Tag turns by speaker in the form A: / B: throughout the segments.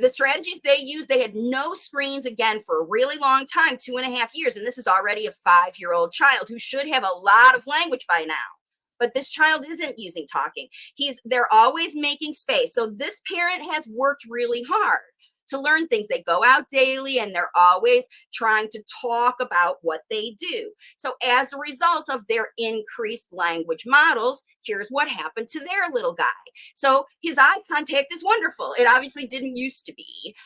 A: The strategies they used, they had no screens again for a really long time, 2.5 years. And this is already a 5-year-old child who should have a lot of language by now. But this child isn't using talking. They're always making space. So this parent has worked really hard to learn things. They go out daily and they're always trying to talk about what they do. So as a result of their increased language models, here's what happened to their little guy. So his eye contact is wonderful. It obviously didn't used to be.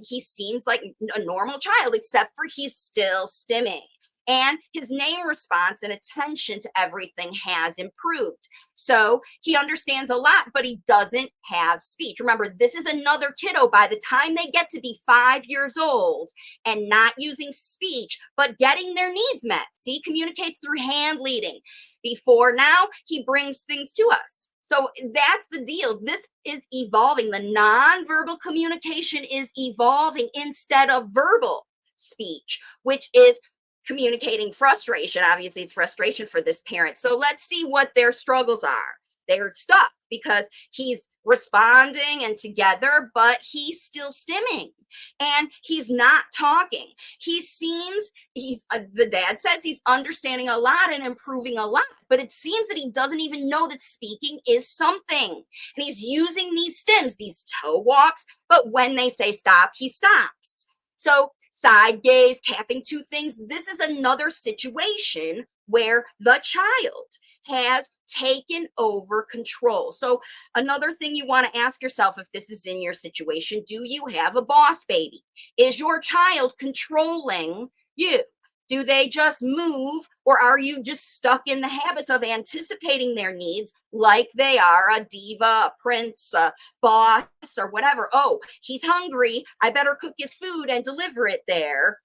A: He seems like a normal child, except for he's still stimming. And his name response and attention to everything has improved. So he understands a lot, but he doesn't have speech. Remember, this is another kiddo by the time they get to be 5 years old and not using speech, but getting their needs met. See, communicates through hand leading. Before now, he brings things to us. So that's the deal. This is evolving. The nonverbal communication is evolving instead of verbal speech, which is communicating frustration. Obviously, it's frustration for this parent. So let's see what their struggles are. They're stuck because he's responding and together, but he's still stimming and he's not talking. The dad says he's understanding a lot and improving a lot, but it seems that he doesn't even know that speaking is something. And he's using these stims, these toe walks, but when they say stop, he stops. So side gaze, tapping two things. This is another situation where the child has taken over control. So another thing you want to ask yourself, if this is in your situation, do you have a boss baby? Is your child controlling you? Do they just move, or are you just stuck in the habits of anticipating their needs like they are a diva, a prince, a boss, or whatever? Oh, he's hungry. I better cook his food and deliver it there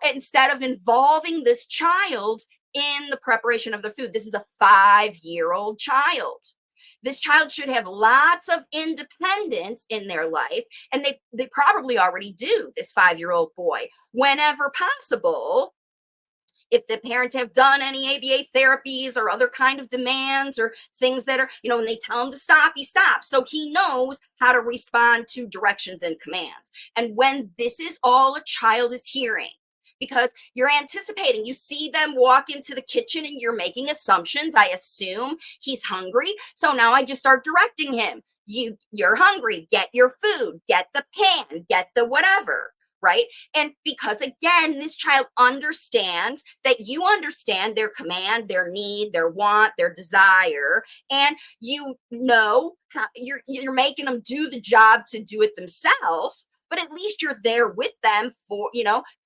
A: instead of involving this child in the preparation of the food. This is a 5-year-old child. This child should have lots of independence in their life, and they probably already do, this 5-year-old boy. Whenever possible, if the parents have done any ABA therapies or other kind of demands or things that are, when they tell him to stop, he stops. So he knows how to respond to directions and commands. And when this is all a child is hearing, because you're anticipating, you see them walk into the kitchen and you're making assumptions. I assume he's hungry. So now I just start directing him. You're hungry, get your food, get the pan, get the whatever. Right? And because again, this child understands that you understand their command, their need, their want, their desire, and how you're making them do the job to do it themselves. But at least you're there with them for,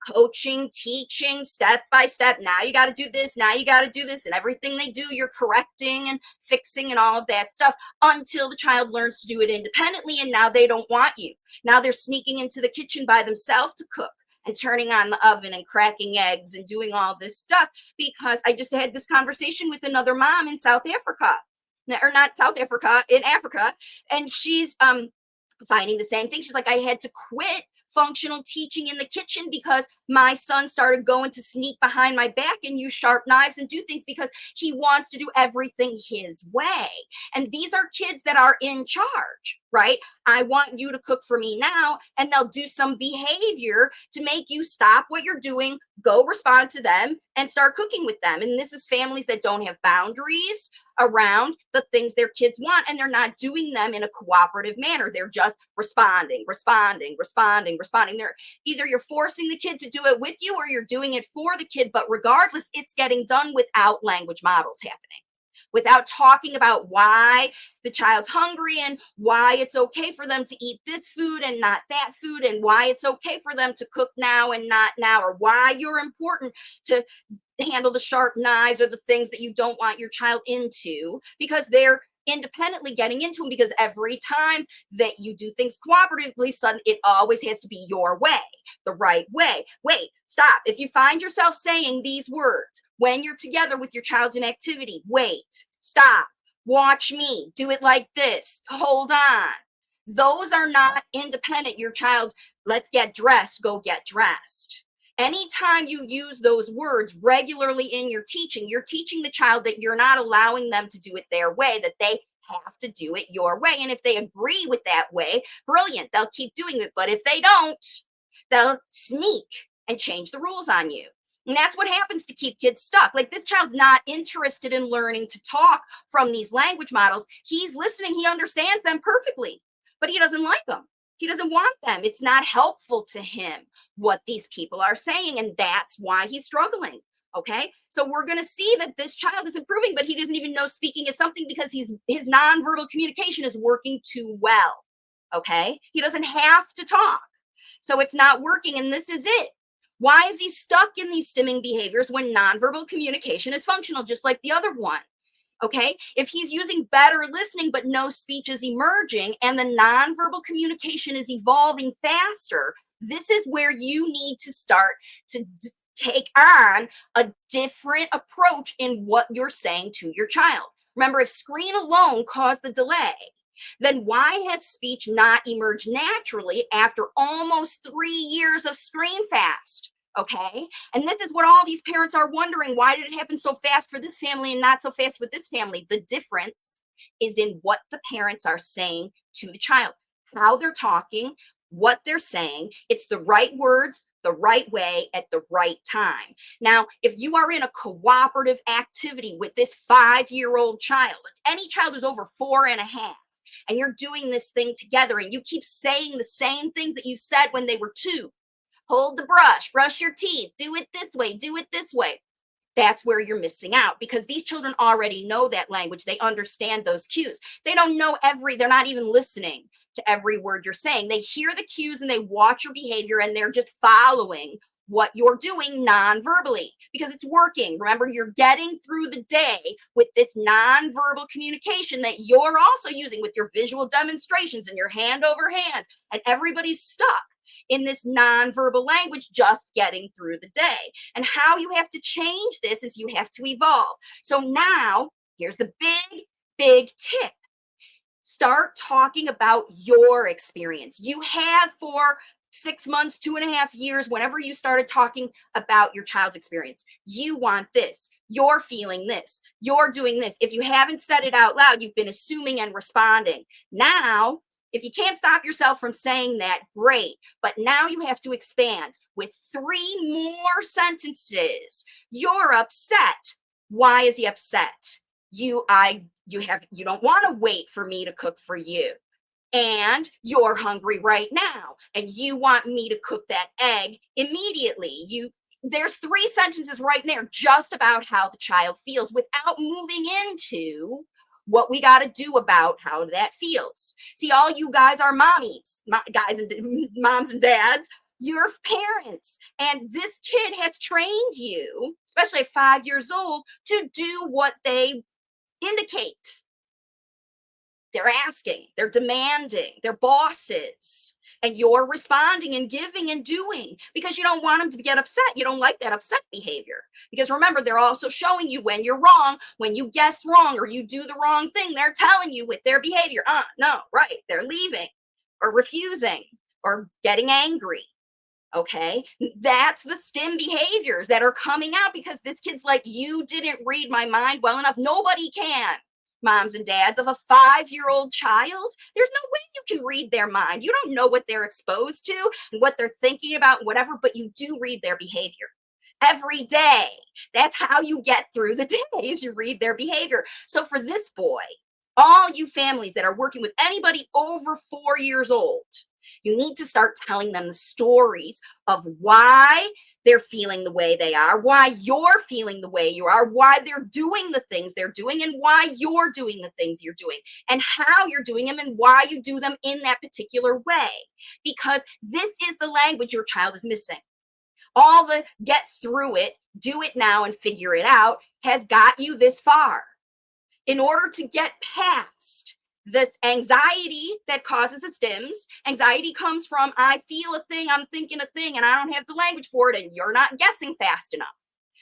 A: coaching, teaching, step by step. Now you got to do this. Now you got to do this. And everything they do, you're correcting and fixing and all of that stuff until the child learns to do it independently. And now they don't want you. Now they're sneaking into the kitchen by themselves to cook and turning on the oven and cracking eggs and doing all this stuff. Because I just had this conversation with another mom in South Africa, or not South Africa, in Africa. And she's, finding the same thing. She's like, I had to quit functional teaching in the kitchen because my son started going to sneak behind my back and use sharp knives and do things because he wants to do everything his way. And these are kids that are in charge, right? I want you to cook for me now, and they'll do some behavior to make you stop what you're doing, go respond to them, and start cooking with them. And this is families that don't have boundaries around the things their kids want, and they're not doing them in a cooperative manner. They're just responding. You're forcing the kid to do it with you, or you're doing it for the kid, but regardless, it's getting done without language models happening, without talking about why the child's hungry and why it's okay for them to eat this food and not that food, and why it's okay for them to cook now and not now, or why you're important to handle the sharp knives or the things that you don't want your child into, because they're independently getting into them. Because every time that you do things cooperatively, it always has to be your way, the right way. Wait, stop. If you find yourself saying these words when you're together with your child's in activity, wait, stop, watch me, do it like this, hold on. Those are not independent. Your child, let's get dressed, go get dressed. Anytime you use those words regularly in your teaching, you're teaching the child that you're not allowing them to do it their way, that they have to do it your way. And if they agree with that way, brilliant, they'll keep doing it. But if they don't, they'll sneak and change the rules on you. And that's what happens to keep kids stuck. Like, this child's not interested in learning to talk from these language models. He's listening, he understands them perfectly, but he doesn't like them. He doesn't want them. It's not helpful to him what these people are saying, and that's why he's struggling. Okay, so we're going to see that this child is improving, but he doesn't even know speaking is something because his nonverbal communication is working too well. Okay, he doesn't have to talk, so it's not working, and this is it. Why is he stuck in these stimming behaviors when nonverbal communication is functional, just like the other one? Okay, if he's using better listening, but no speech is emerging, and the nonverbal communication is evolving faster, this is where you need to start to take on a different approach in what you're saying to your child. Remember, if screen alone caused the delay, then why has speech not emerged naturally after almost 3 years of screen fast? Okay, and this is what all these parents are wondering. Why did it happen so fast for this family and not so fast with this family? The difference is in what the parents are saying to the child, how they're talking, what they're saying. It's the right words, the right way, at the right time. Now, if you are in a cooperative activity with this 5-year-old child, any child who's over 4.5, and you're doing this thing together, and you keep saying the same things that you said when they were 2, hold the brush your teeth, do it this way, do it this way. That's where you're missing out, because these children already know that language. They understand those cues. They don't know they're not even listening to every word you're saying. They hear the cues and they watch your behavior, and they're just following what you're doing non-verbally because it's working. Remember, you're getting through the day with this non-verbal communication that you're also using with your visual demonstrations and your hand over hands, and everybody's stuck in this non-verbal language, just getting through the day. And how you have to change this is you have to evolve. So now, here's the big tip. Start talking about your experience. You have for 6 months, 2.5 years, whenever you started talking about your child's experience. You want this. You're feeling this. You're doing this. If you haven't said it out loud, you've been assuming and responding. Now, if you can't stop yourself from saying that, great. But now you have to expand with 3 more sentences. You're upset. Why is he upset? You don't want to wait for me to cook for you. And you're hungry right now. And you want me to cook that egg immediately. There's 3 sentences right there just about how the child feels without moving into what we got to do about how that feels. See, all you guys are mommies, guys and moms and dads. You're parents, and this kid has trained you, especially at 5 years old, to do what they indicate. They're asking, they're demanding, they're bosses, and you're responding and giving and doing because you don't want them to get upset. You don't like that upset behavior, because remember, they're also showing you when you're wrong, when you guess wrong or you do the wrong thing. They're telling you with their behavior, no, right, they're leaving or refusing or getting angry. Okay, that's the stim behaviors that are coming out because this kid's like, you didn't read my mind well enough. Nobody can. Moms and dads of a 5-year-old child, there's no way you can read their mind. You don't know what they're exposed to and what they're thinking about and whatever, but you do read their behavior every day. That's how you get through the day, is you read their behavior. So for this boy, all you families that are working with anybody over 4 years old, you need to start telling them the stories of why they're feeling the way they are, why you're feeling the way you are, why they're doing the things they're doing, and why you're doing the things you're doing, and how you're doing them, and why you do them in that particular way. Because this is the language your child is missing. All the get through it, do it now, and figure it out has got you this far. In order to get past the anxiety that causes the stims, anxiety comes from, I feel a thing, I'm thinking a thing, and I don't have the language for it, and you're not guessing fast enough.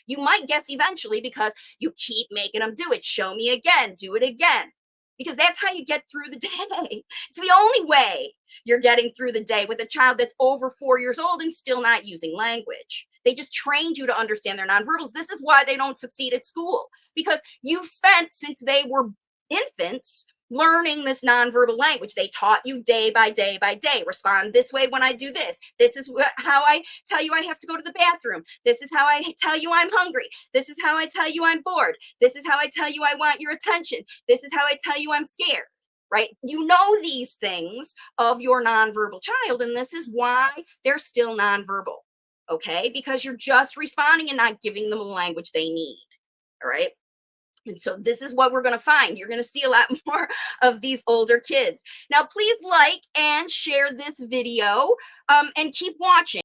A: You might guess eventually because you keep making them do it. Show me again, do it again. Because that's how you get through the day. It's the only way you're getting through the day with a child that's over 4 years old and still not using language. They just trained you to understand their nonverbals. This is why they don't succeed at school, because you've spent, since they were infants, learning this nonverbal language. They taught you day by day by day. Respond this way when I do this. This is how I tell you I have to go to the bathroom. This is how I tell you I'm hungry. This is how I tell you I'm bored. This is how I tell you I want your attention. This is how I tell you I'm scared. Right? You know these things of your nonverbal child, and this is why they're still nonverbal. Okay? Because you're just responding and not giving them the language they need. All right? And so this is what we're going to find. You're going to see a lot more of these older kids. Now, please like and share this video and keep watching.